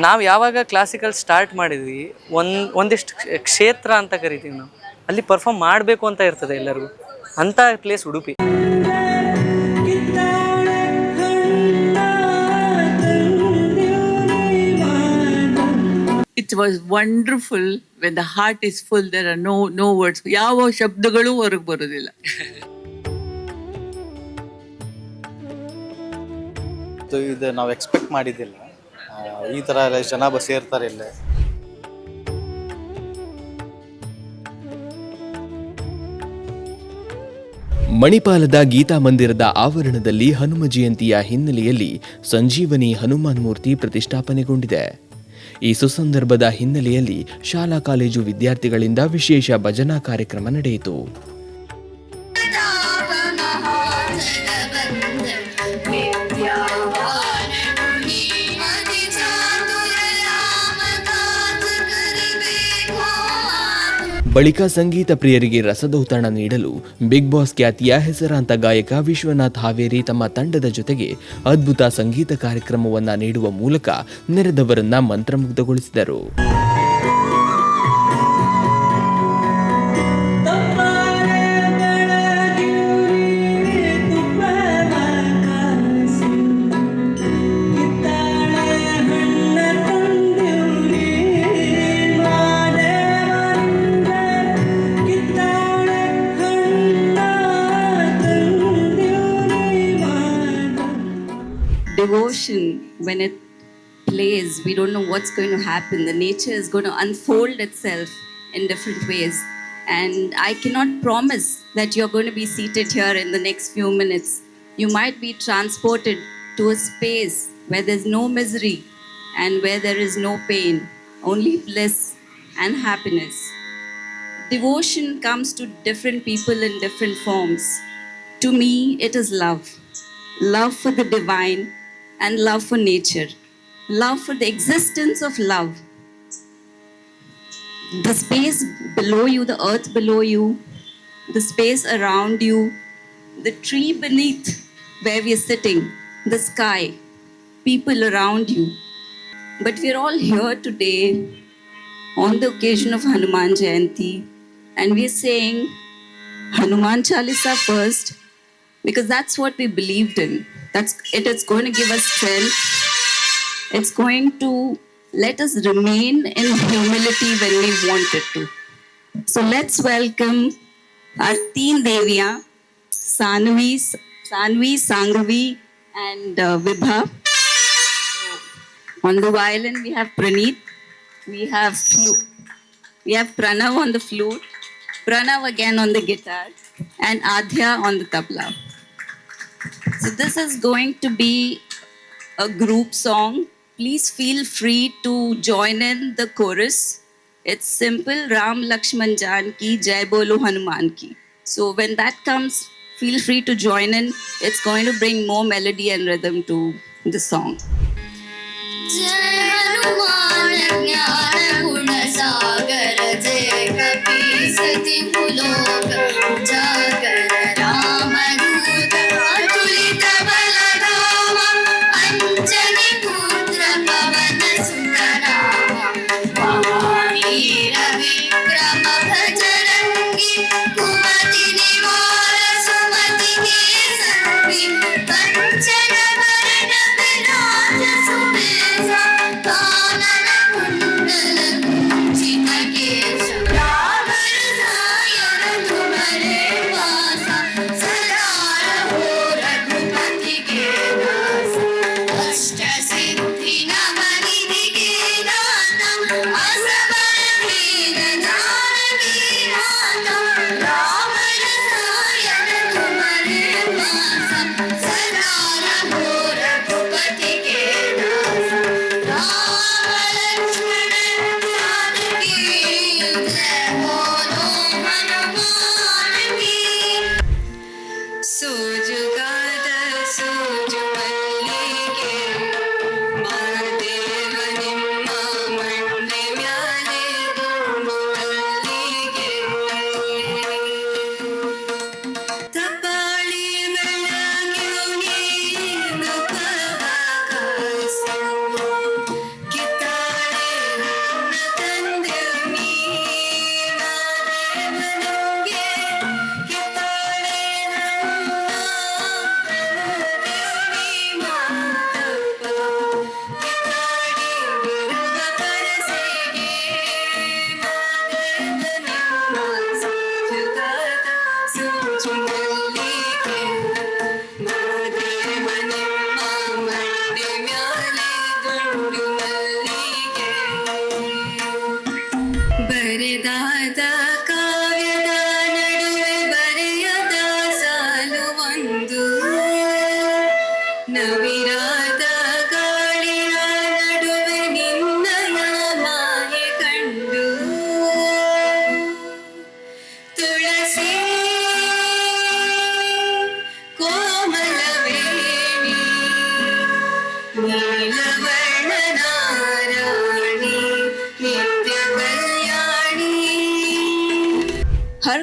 ನಾವು ಯಾವಾಗ classical start ಮಾಡಿದ್ವಿ, ಒಂದಿಷ್ಟು ಕ್ಷೇತ್ರ ಅಂತ ಕರಿತೀವಿ ನಾವು, ಅಲ್ಲಿ ಪರ್ಫಾರ್ಮ್ ಮಾಡಬೇಕು ಅಂತ ಇರ್ತದೆ ಎಲ್ಲರಿಗೂ. ಅಂಥ place Udupi. It was wonderful. When the heart is full, there are no words. ಯಾವ ಶಬ್ದಗಳು ಹೊರಗೆ ಬರೋದಿಲ್ಲ. ಇದು ನಾವು ಎಕ್ಸ್ಪೆಕ್ಟ್ ಮಾಡಿದ್ದಿಲ್ಲ, ಈ ಥರ ಎಲ್ಲ ಜನ ಸೇರ್ತಾರೆ ಇಲ್ಲೇ. ಮಣಿಪಾಲದ ಗೀತಾ ಮಂದಿರದ ಆವರಣದಲ್ಲಿ ಹನುಮ ಜಯಂತಿಯ ಹಿನ್ನೆಲೆಯಲ್ಲಿ ಸಂಜೀವನಿ ಹನುಮಾನ್ ಮೂರ್ತಿ ಪ್ರತಿಷ್ಠಾಪನೆಗೊಂಡಿದೆ. ಈ ಸುಸಂದರ್ಭದ ಹಿನ್ನೆಲೆಯಲ್ಲಿ ಶಾಲಾ ಕಾಲೇಜು ವಿದ್ಯಾರ್ಥಿಗಳಿಂದ ವಿಶೇಷ ಭಜನಾ ಕಾರ್ಯಕ್ರಮ ನಡೆಯಿತು. ಬಳಿಕ ಸಂಗೀತ ಪ್ರಿಯರಿಗೆ ರಸದೌತಣ ನೀಡಲು ಬಿಗ್ ಬಾಸ್ ಖ್ಯಾತಿಯ ಹೆಸರಾಂತ ಗಾಯಕ ವಿಶ್ವನಾಥ್ ಹಾವೇರಿ ತಮ್ಮ ತಂಡದ ಜೊತೆಗೆ ಅದ್ಭುತ ಸಂಗೀತ ಕಾರ್ಯಕ್ರಮವನ್ನ ನೀಡುವ ಮೂಲಕ ನೆರೆದವರನ್ನ ಮಂತ್ರಮುಗ್ಧಗೊಳಿಸಿದರು. Devotion, when it plays, we don't know what's going to happen. The nature is going to unfold itself in different ways, and I cannot promise that you're going to be seated here in the next few minutes. You might be transported to a space where there's no misery and where there is no pain, only bliss and happiness. Devotion comes to different people in different forms. To me, it is love for the divine and love for nature, love for the existence of love. The space below you, the earth below you, the space around you, the tree beneath where we are sitting, the sky, people around you. But we are all here today on the occasion of Hanuman Jayanti, and we are saying Hanuman Chalisa first, because that's what we believed in. It's going to give us strength. It's going to let us remain in humility when we want it to. So let's welcome our teen Devya, Sanvi, Sanghavi, and Vibha. On the violin we have Praneeth, we have Pranav on the flute, Pranav again on the guitar, and Adhya on the tabla. So this is going to be a group song. Please feel free to join in the chorus. It's simple, Ram Lakshman Janki Jai Bolo Hanuman Ki. So when that comes, feel free to join in. It's going to bring more melody and rhythm to the song. Jai Hanuman Jnana Guna Sagar Jai Kapis Sati Mulok Jagar Rama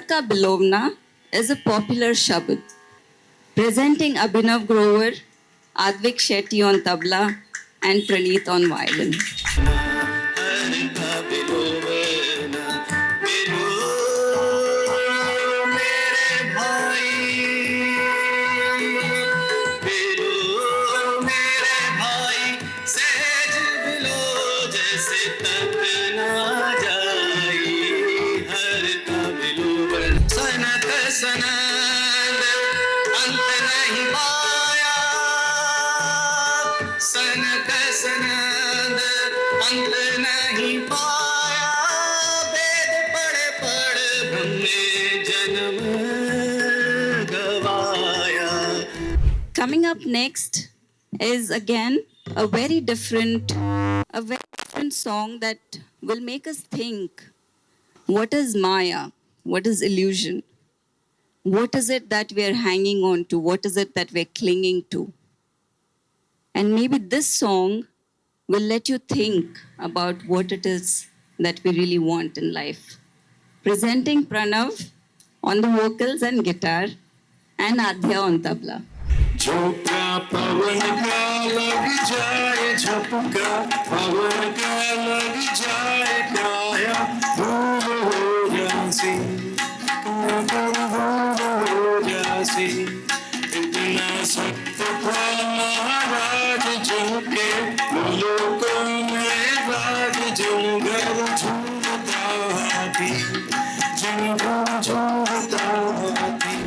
Ka Bilovna is a popular shabad presenting Abhinav Grover, Advik Shetty on tabla and Praneeth on violin. Coming up next is again a very different song that will make us think, what is Maya? What is illusion? What is it that we're hanging on to? What is it that we're clinging to? And maybe this song will let you think about what it is that we really want in life. Presenting Pranav on the vocals and guitar and Adhya on tabla. झोंका पवन का लग जाए झपका पवन का लग जाए काया धूल हो जासी धूल हो जासी इतना सख्त था महाराज झुके लोगों में राज जुगर झूलता हाथी झूलता हाथी.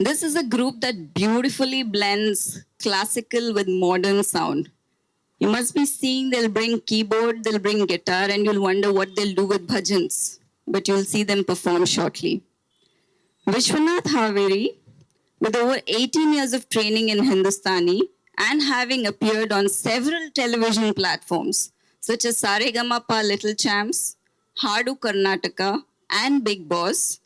This is a group that beautifully blends classical with modern sound. You must be seeing they'll bring keyboard, they'll bring guitar, and you'll wonder what they'll do with bhajans. But you'll see them perform shortly. Vishwanath Haveri, with over 18 years of training in Hindustani and having appeared on several television platforms such as Saregamapa Little Champs, Hadu Karnataka, and Bigg Boss,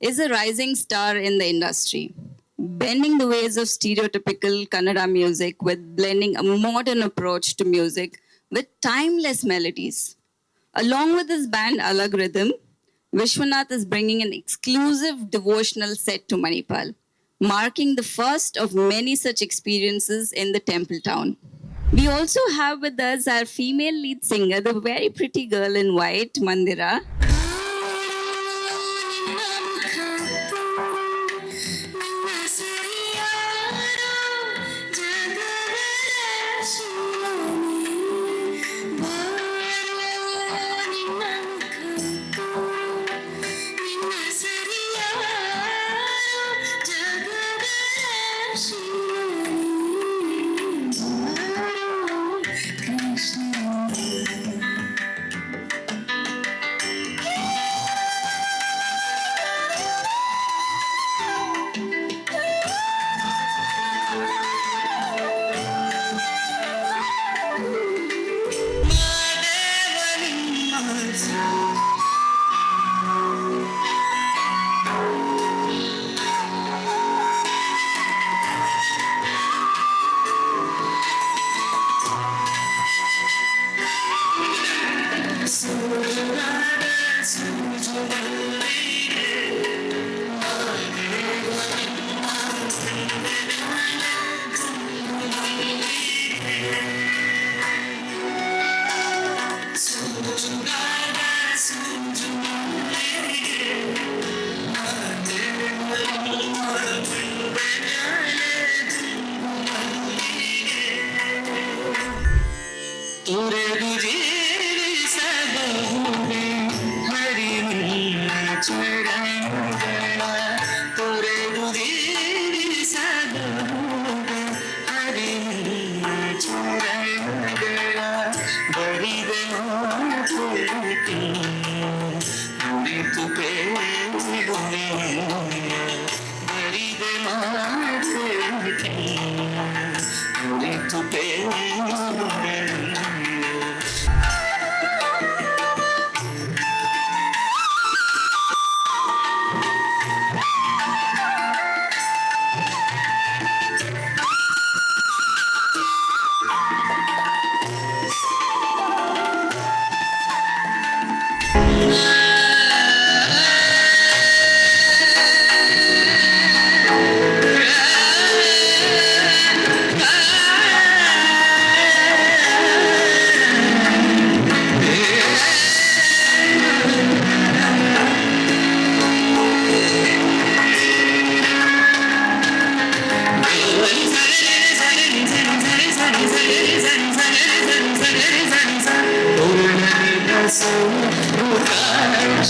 is a rising star in the industry, bending the ways of stereotypical Kannada music with blending a modern approach to music with timeless melodies. Along with his band Alag Rhythm, Vishwanath is bringing an exclusive devotional set to Manipal, marking the first of many such experiences in the temple town. We also have with us our female lead singer, the very pretty girl in white, Mandira.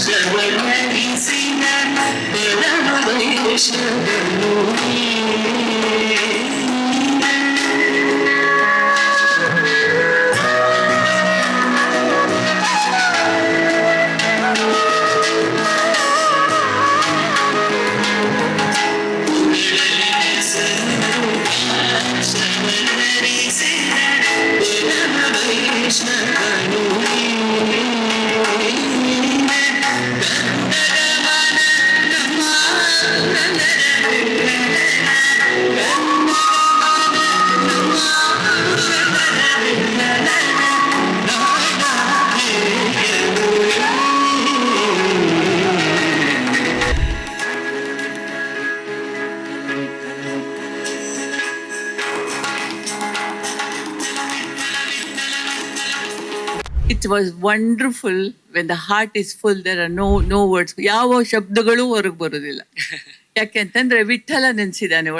ಶವನರಿಸಿನ ಪರಮ ವೈಷ್ಣವನು It was wonderful. When the heart is full, there are no words. ಯಾವ ಶಬ್ದಗಳು ಹೊರಗೆ ಬರೋದಿಲ್ಲ. ಯಾಕೆಂತಂದ್ರೆ ವಿಠಲ ನೆನೆಸಿದ್ದಾನೆ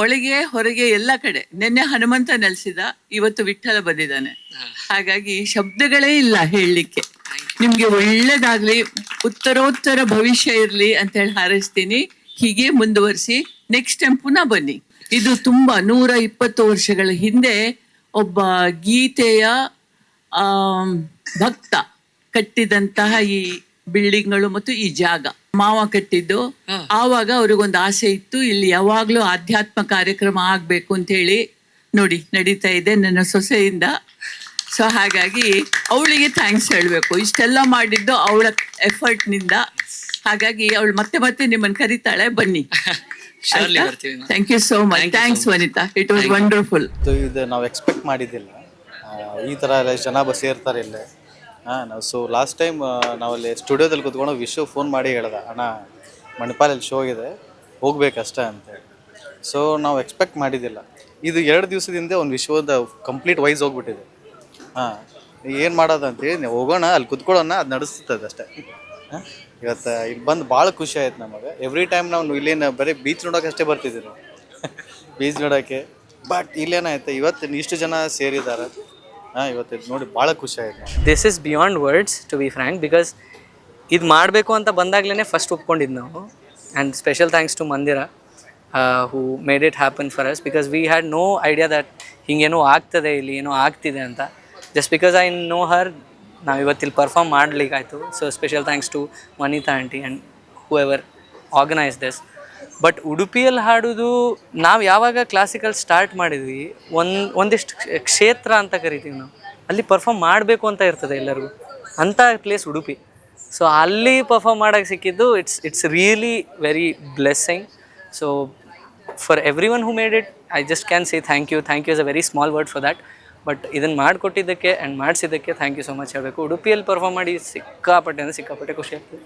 ಒಳಗೆ ಹೊರಗೆ ಎಲ್ಲ ಕಡೆ. ನಿನ್ನೆ ಹನುಮಂತ ನೆಲೆಸಿದ, ಇವತ್ತು ವಿಠಲ ಬಂದಿದ್ದಾನೆ. ಹಾಗಾಗಿ ಶಬ್ದಗಳೇ ಇಲ್ಲ ಹೇಳಲಿಕ್ಕೆ. ನಿಮ್ಗೆ ಒಳ್ಳೇದಾಗ್ಲಿ, ಉತ್ತರೋತ್ತರ ಭವಿಷ್ಯ ಇರ್ಲಿ ಅಂತ ಹೇಳಿ ಹಾರೈಸ್ತೀನಿ. ಹೀಗೆ ಮುಂದುವರಿಸಿ ನೆಕ್ಸ್ಟ್ ಟೈಮ್ ಪುನಃ ಬನ್ನಿ. ಇದು ತುಂಬಾ 120 ವರ್ಷಗಳ ಹಿಂದೆ ಒಬ್ಬ ಗೀತೆಯ ಭಕ್ತ ಕಟ್ಟಿದಂತಹ ಈ ಬಿಲ್ಡಿಂಗ್ಗಳು ಮತ್ತು ಈ ಜಾಗ ಮಾವ ಕಟ್ಟಿದ್ದು. ಆವಾಗ ಅವ್ರಿಗೊಂದು ಆಸೆ ಇತ್ತು, ಇಲ್ಲಿ ಯಾವಾಗ್ಲೂ ಆಧ್ಯಾತ್ಮ ಕಾರ್ಯಕ್ರಮ ಆಗ್ಬೇಕು ಅಂತ ಹೇಳಿ. ನೋಡಿ ನಡೀತಾ ಇದೆ ನನ್ನ ಸೊಸೆಯಿಂದ. ಸೊ ಹಾಗಾಗಿ ಅವಳಿಗೆ ಥ್ಯಾಂಕ್ಸ್ ಹೇಳಬೇಕು. ಇಷ್ಟೆಲ್ಲ ಮಾಡಿದ್ದು ಅವಳ ಎಫರ್ಟ್ನಿಂದ. ಹಾಗಾಗಿ ಅವಳು ಮತ್ತೆ ಮತ್ತೆ ನಿಮ್ಮನ್ನು ಕರೀತಾಳೆ, ಬನ್ನಿ. Thank you so much. Thanks Vanitha, it was wonderful. ಇದು ನಾವು ಎಕ್ಸ್ಪೆಕ್ಟ್ ಮಾಡಿದ್ದಿಲ್ಲ, ಈ ಥರ ಎಲ್ಲ ಜನ ಸೇರ್ತಾರೆ ಇಲ್ಲೇ. ನಾವು ಸೊ ಲಾಸ್ಟ್ ಟೈಮ್ ನಾವಲ್ಲಿ ಸ್ಟುಡಿಯೋದಲ್ಲಿ ಕೂತ್ಕೊಂಡು ವಿಶ್ವ ಫೋನ್ ಮಾಡಿ ಹೇಳ್ದೆ, ಅಣ್ಣ ಮಣಿಪಾಲಲ್ಲಿ ಶೋ ಇದೆ, ಹೋಗ್ಬೇಕಷ್ಟೇ ಅಂತೇಳಿ. ಸೊ ನಾವು ಎಕ್ಸ್ಪೆಕ್ಟ್ ಮಾಡಿದ್ದಿಲ್ಲ. ಇದು 2 ದಿವಸದಿಂದ ಒಂದು ವಿಶ್ವದ ಕಂಪ್ಲೀಟ್ ವೈಸ್ ಹೋಗ್ಬಿಟ್ಟಿದೆ. ಏನು ಮಾಡೋದು ಅಂತೇಳಿ ನೀವು ಹೋಗೋಣ, ಅಲ್ಲಿ ಕುತ್ಕೊಳ್ಳೋಣ, ಅದು ನಡೆಸ್ತದೆ ಅಷ್ಟೇ. ಇವತ್ತು ಇಲ್ಲಿ ಬಂದು ಭಾಳ ಖುಷಿ ಆಯ್ತು ನಮಗೆ. ಎವ್ರಿ ಟೈಮ್ ನಾವು ಇಲ್ಲೇನು ಬರೀ ಬೀಚ್ ನೋಡೋಕೆ ಅಷ್ಟೇ ಬರ್ತಿದ್ದೀವಿ ನಾವು, ಬೀಚ್ ನೋಡೋಕ್ಕೆ. ಬಟ್ ಇಲ್ಲೇನಾಯ್ತು, ಇವತ್ತು ಇಷ್ಟು ಜನ ಸೇರಿದ್ದಾರೆ. ಇವತ್ತು ಇದು ನೋಡಿ ಭಾಳ ಖುಷಿ ಆಯಿತು. This is beyond words to be frank, because ಇದು ಮಾಡಬೇಕು ಅಂತ ಬಂದಾಗಲೇ ಫಸ್ಟ್ ಒಪ್ಕೊಂಡಿದ್ದು ನಾವು. And special thanks to Mandira who made it happen for us, because we had no idea that ಹಿಂಗೇನೋ ಆಗ್ತದೆ, ಇಲ್ಲಿ ಏನೋ ಆಗ್ತಿದೆ ಅಂತ. Just because I know her, ನಾವು ಇವತ್ತಿಲ್ಲಿ ಪರ್ಫಾರ್ಮ್ ಮಾಡಲಿಕ್ಕಾಯ್ತು. So special thanks to Vanitha aunty and whoever organise this. But ಉಡುಪಿಯಲ್ಲಿ ಹಾಡೋದು ನಾವು ಯಾವಾಗ ಕ್ಲಾಸಿಕಲ್ ಸ್ಟಾರ್ಟ್ ಮಾಡಿದ್ವಿ, ಒಂದಿಷ್ಟು ಕ್ಷೇತ್ರ ಅಂತ ಕರಿತೀವಿ ನಾವು, ಅಲ್ಲಿ ಪರ್ಫಾರ್ಮ್ ಮಾಡಬೇಕು ಅಂತ ಇರ್ತದೆ ಎಲ್ಲರಿಗೂ. ಅಂಥ ಪ್ಲೇಸ್ ಉಡುಪಿ. ಸೊ ಅಲ್ಲಿ ಪರ್ಫಾರ್ಮ್ ಮಾಡೋಕ್ಕೆ ಸಿಕ್ಕಿದ್ದು it's really very blessing. So for everyone who made it, I just can say thank you. Thank you is a very small word for that. But ಇದನ್ನು ಮಾಡಿಕೊಟ್ಟಿದ್ದಕ್ಕೆ ಆ್ಯಂಡ್ ಮಾಡಿಸಿದ್ದಕ್ಕೆ thank you so much ಹೇಳಬೇಕು. ಉಡುಪಿಯಲ್ಲಿ perform ಮಾಡಿ ಸಿಕ್ಕಾಪಟ್ಟೆ ಖುಷಿ ಆಗ್ತದೆ.